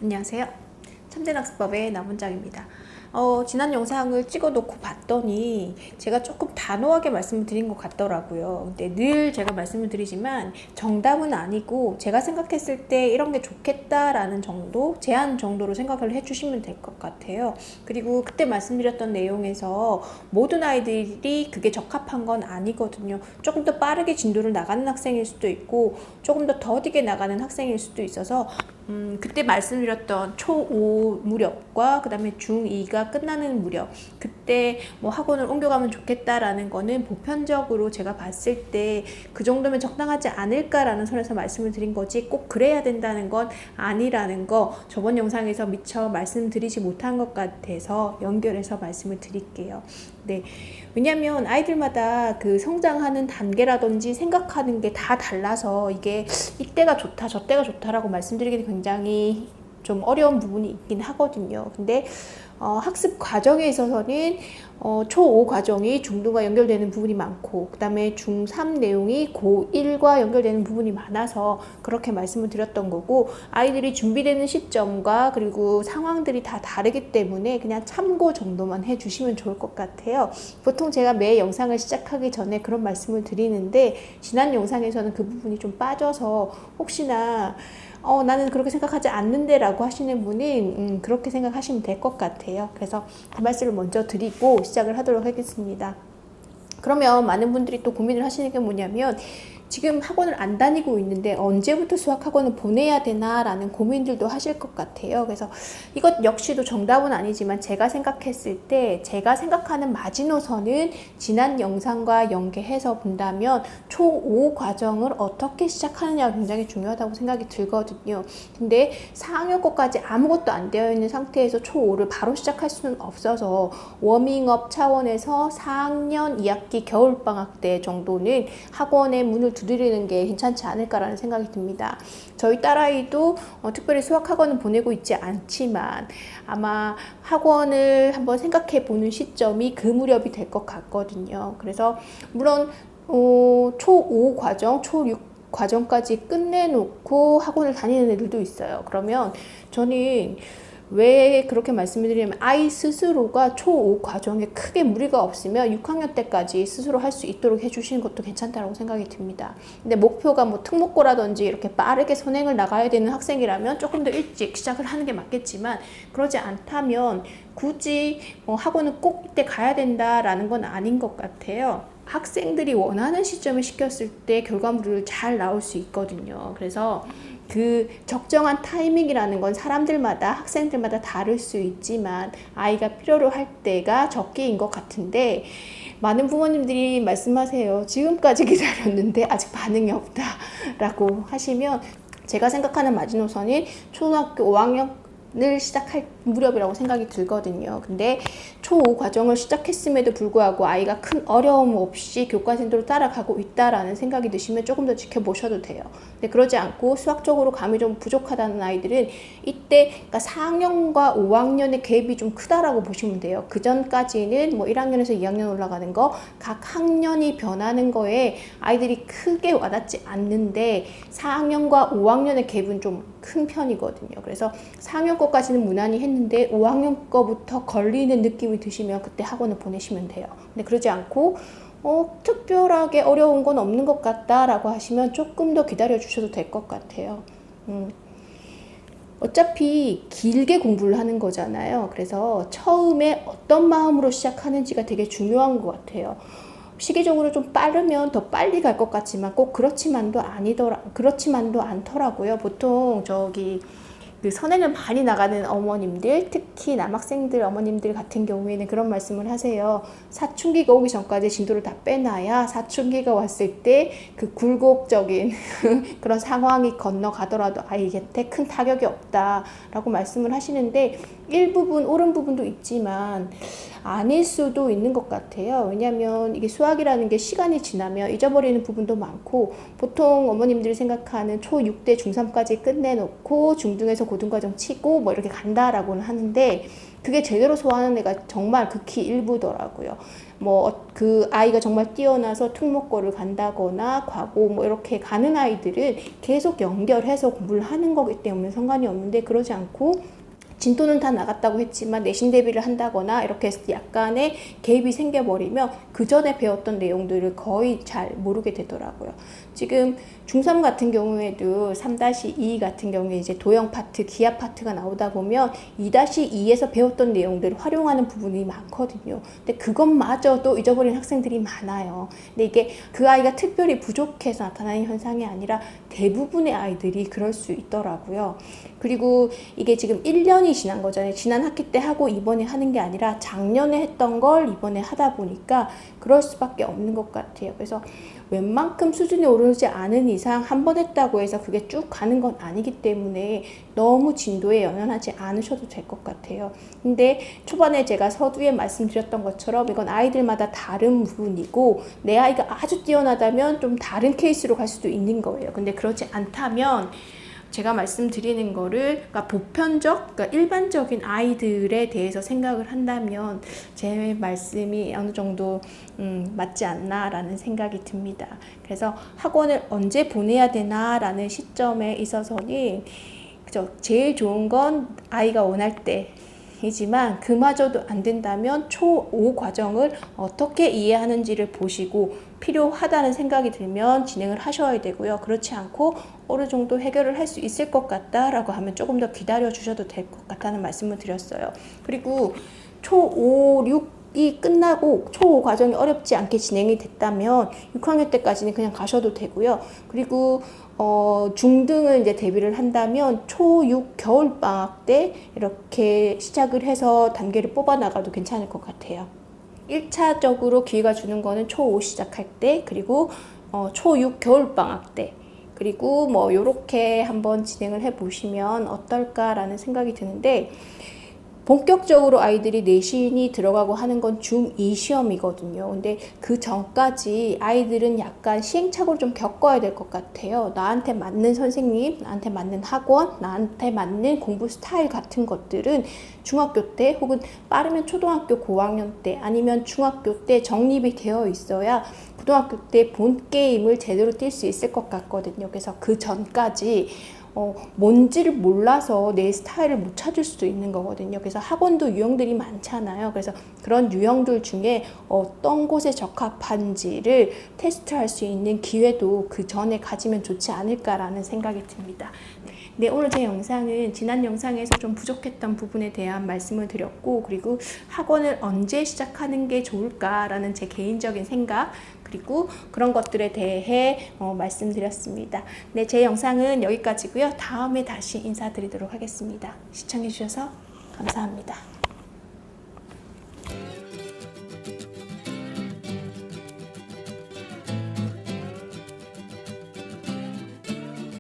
안녕하세요. 참된학습법의 남원장입니다. 지난 영상을 찍어놓고 봤더니 제가 조금 단호하게 말씀을 드린 것 같더라고요. 근데 늘 제가 말씀을 드리지만 정답은 아니고 제가 생각했을 때 이런 게 좋겠다라는 정도, 제안 정도로 생각을 해주시면 될 것 같아요. 그리고 그때 말씀드렸던 내용에서 모든 아이들이 그게 적합한 건 아니거든요. 조금 더 빠르게 진도를 나가는 학생일 수도 있고 조금 더 더디게 나가는 학생일 수도 있어서 그때 말씀드렸던 초5 무렵과 그 다음에 중2가 끝나는 무렵, 그때 뭐 학원을 옮겨가면 좋겠다라는 거는 보편적으로 제가 봤을 때 그 정도면 적당하지 않을까라는 선에서 말씀을 드린 거지, 꼭 그래야 된다는 건 아니라는 거 저번 영상에서 미처 말씀드리지 못한 것 같아서 연결해서 말씀을 드릴게요. 네. 왜냐면 아이들마다 그 성장하는 단계라든지 생각하는 게 다 달라서 이게 이때가 좋다 저때가 좋다라고 말씀드리기는 굉장히 좀 어려운 부분이 있긴 하거든요. 근데 학습 과정에 있어서는 초5 과정이 중2과 연결되는 부분이 많고, 그 다음에 중3 내용이 고1과 연결되는 부분이 많아서 그렇게 말씀을 드렸던 거고, 아이들이 준비되는 시점과 그리고 상황들이 다 다르기 때문에 그냥 참고 정도만 해주시면 좋을 것 같아요. 보통 제가 매 영상을 시작하기 전에 그런 말씀을 드리는데, 지난 영상에서는 그 부분이 좀 빠져서 혹시나 나는 그렇게 생각하지 않는데 라고 하시는 분이 그렇게 생각하시면 될 것 같아요. 그래서 그 말씀을 먼저 드리고 시작을 하도록 하겠습니다. 그러면 많은 분들이 또 고민을 하시는 게 뭐냐면, 지금 학원을 안 다니고 있는데 언제부터 수학학원을 보내야 되나 라는 고민들도 하실 것 같아요. 그래서 이것 역시도 정답은 아니지만 제가 생각했을 때, 제가 생각하는 마지노선은 지난 영상과 연계해서 본다면 초5 과정을 어떻게 시작하느냐가 굉장히 중요하다고 생각이 들거든요. 근데 4학년 것까지 아무것도 안 되어 있는 상태에서 초5를 바로 시작할 수는 없어서 워밍업 차원에서 4학년 2학기 겨울방학 때 정도는 학원의 문을 두드리는 게 괜찮지 않을까라는 생각이 듭니다. 저희 딸아이도 특별히 수학학원은 보내고 있지 않지만 아마 학원을 한번 생각해 보는 시점이 그 무렵이 될 것 같거든요. 그래서 물론 초5 과정, 초6 과정까지 끝내놓고 학원을 다니는 애들도 있어요. 그러면 저는 왜 그렇게 말씀을 드리냐면, 아이 스스로가 초5 과정에 크게 무리가 없으면 6학년 때까지 스스로 할 수 있도록 해주시는 것도 괜찮다고 생각이 듭니다. 근데 목표가 뭐 특목고라든지 이렇게 빠르게 선행을 나가야 되는 학생이라면 조금 더 일찍 시작을 하는 게 맞겠지만, 그러지 않다면 굳이 학원은 꼭 이때 가야 된다라는 건 아닌 것 같아요. 학생들이 원하는 시점에 시켰을 때 결과물을 잘 나올 수 있거든요. 그래서 그 적정한 타이밍이라는 건 사람들마다, 학생들마다 다를 수 있지만 아이가 필요로 할 때가 적기인 것 같은데, 많은 부모님들이 말씀하세요. 지금까지 기다렸는데 아직 반응이 없다 라고 하시면, 제가 생각하는 마지노선이 초등학교 5학년 을 시작할 무렵이라고 생각이 들거든요. 근데 초5 과정을 시작했음에도 불구하고 아이가 큰 어려움 없이 교과진도로 따라가고 있다라는 생각이 드시면 조금 더 지켜보셔도 돼요. 근데 그러지 않고 수학적으로 감이 좀 부족하다는 아이들은 이때, 그러니까 4학년과 5학년의 갭이 좀 크다라고 보시면 돼요. 그 전까지는 뭐 1학년에서 2학년 올라가는 거, 각 학년이 변하는 거에 아이들이 크게 와닿지 않는데 4학년과 5학년의 갭은 좀 큰 편이거든요. 그래서 4학년 거까지는 무난히 했는데 5학년 거부터 걸리는 느낌이 드시면 그때 학원을 보내시면 돼요. 근데 그러지 않고 특별하게 어려운 건 없는 것 같다라고 하시면 조금 더 기다려 주셔도 될 것 같아요. 어차피 길게 공부를 하는 거잖아요. 그래서 처음에 어떤 마음으로 시작하는지가 되게 중요한 것 같아요. 시기적으로 좀 빠르면 더 빨리 갈 것 같지만 꼭 그렇지만도 않더라고요. 보통 그 선행을 많이 나가는 어머님들, 특히 남학생들 어머님들 같은 경우에는 그런 말씀을 하세요. 사춘기가 오기 전까지 진도를 다 빼놔야 사춘기가 왔을 때 그 굴곡적인 그런 상황이 건너가더라도 아이한테 큰 타격이 없다라고 말씀을 하시는데, 일부분 옳은 부분도 있지만 아닐 수도 있는 것 같아요. 왜냐하면 이게 수학이라는 게 시간이 지나면 잊어버리는 부분도 많고, 보통 어머님들이 생각하는 초6 때 중3까지 끝내놓고 중등에서 고등과정 치고 뭐 이렇게 간다라고는 하는데, 그게 제대로 소화하는 애가 정말 극히 일부더라고요. 뭐 그 아이가 정말 뛰어나서 특목고를 간다거나 과고 뭐 이렇게 가는 아이들은 계속 연결해서 공부를 하는 거기 때문에 상관이 없는데, 그러지 않고 진도는 다 나갔다고 했지만 내신 대비를 한다거나 이렇게 해서 약간의 갭이 생겨버리면 그 전에 배웠던 내용들을 거의 잘 모르게 되더라고요. 지금 중3 같은 경우에도 3-2 같은 경우에 이제 도형 파트, 기하 파트가 나오다 보면 2-2에서 배웠던 내용들을 활용하는 부분이 많거든요. 근데 그것마저도 잊어버린 학생들이 많아요. 근데 이게 그 아이가 특별히 부족해서 나타나는 현상이 아니라 대부분의 아이들이 그럴 수 있더라고요. 그리고 이게 지금 1년이 지난 거잖아요. 지난 학기 때 하고 이번에 하는 게 아니라 작년에 했던 걸 이번에 하다 보니까 그럴 수밖에 없는 것 같아요. 그래서 웬만큼 수준이 오르지 않은 이상 한 번 했다고 해서 그게 쭉 가는 건 아니기 때문에 너무 진도에 연연하지 않으셔도 될 것 같아요. 근데 초반에 제가 서두에 말씀드렸던 것처럼 이건 아이들마다 다른 부분이고, 내 아이가 아주 뛰어나다면 좀 다른 케이스로 갈 수도 있는 거예요. 근데 그렇지 않다면 제가 말씀드리는 거를, 그러니까 보편적, 그러니까 일반적인 아이들에 대해서 생각을 한다면 제 말씀이 어느 정도 맞지 않나라는 생각이 듭니다. 그래서 학원을 언제 보내야 되나라는 시점에 있어서는 그죠, 제일 좋은 건 아이가 원할 때 이지만 그마저도 안 된다면 초5 과정을 어떻게 이해하는지를 보시고 필요하다는 생각이 들면 진행을 하셔야 되고요. 그렇지 않고 어느 정도 해결을 할 수 있을 것 같다라고 하면 조금 더 기다려 주셔도 될 것 같다는 말씀을 드렸어요. 그리고 초5, 6이 끝나고 초5 과정이 어렵지 않게 진행이 됐다면 6학년 때까지는 그냥 가셔도 되고요. 그리고 중등을 이제 대비를 한다면 초6 겨울방학 때 이렇게 시작을 해서 단계를 뽑아나가도 괜찮을 것 같아요. 1차적으로 기회가 주는 거는 초5 시작할 때, 그리고 초6 겨울방학 때, 그리고 뭐 요렇게 한번 진행을 해 보시면 어떨까라는 생각이 드는데, 본격적으로 아이들이 내신이 들어가고 하는 건 중2 시험이거든요. 근데 그 전까지 아이들은 약간 시행착오를 좀 겪어야 될 것 같아요. 나한테 맞는 선생님, 나한테 맞는 학원, 나한테 맞는 공부 스타일 같은 것들은 중학교 때 혹은 빠르면 초등학교 고학년 때 아니면 중학교 때 정립이 되어 있어야 고등학교 때 본 게임을 제대로 뛸 수 있을 것 같거든요. 그래서 그 전까지 뭔지를 몰라서 내 스타일을 못 찾을 수도 있는 거거든요. 그래서 학원도 유형들이 많잖아요. 그래서 그런 유형들 중에 어떤 곳에 적합한지를 테스트할 수 있는 기회도 그 전에 가지면 좋지 않을까라는 생각이 듭니다. 네, 오늘 제 영상은 지난 영상에서 좀 부족했던 부분에 대한 말씀을 드렸고, 그리고 학원을 언제 시작하는 게 좋을까라는 제 개인적인 생각, 그리고 그런 것들에 대해 말씀드렸습니다. 네, 제 영상은 여기까지고요. 다음에 다시 인사드리도록 하겠습니다. 시청해주셔서 감사합니다.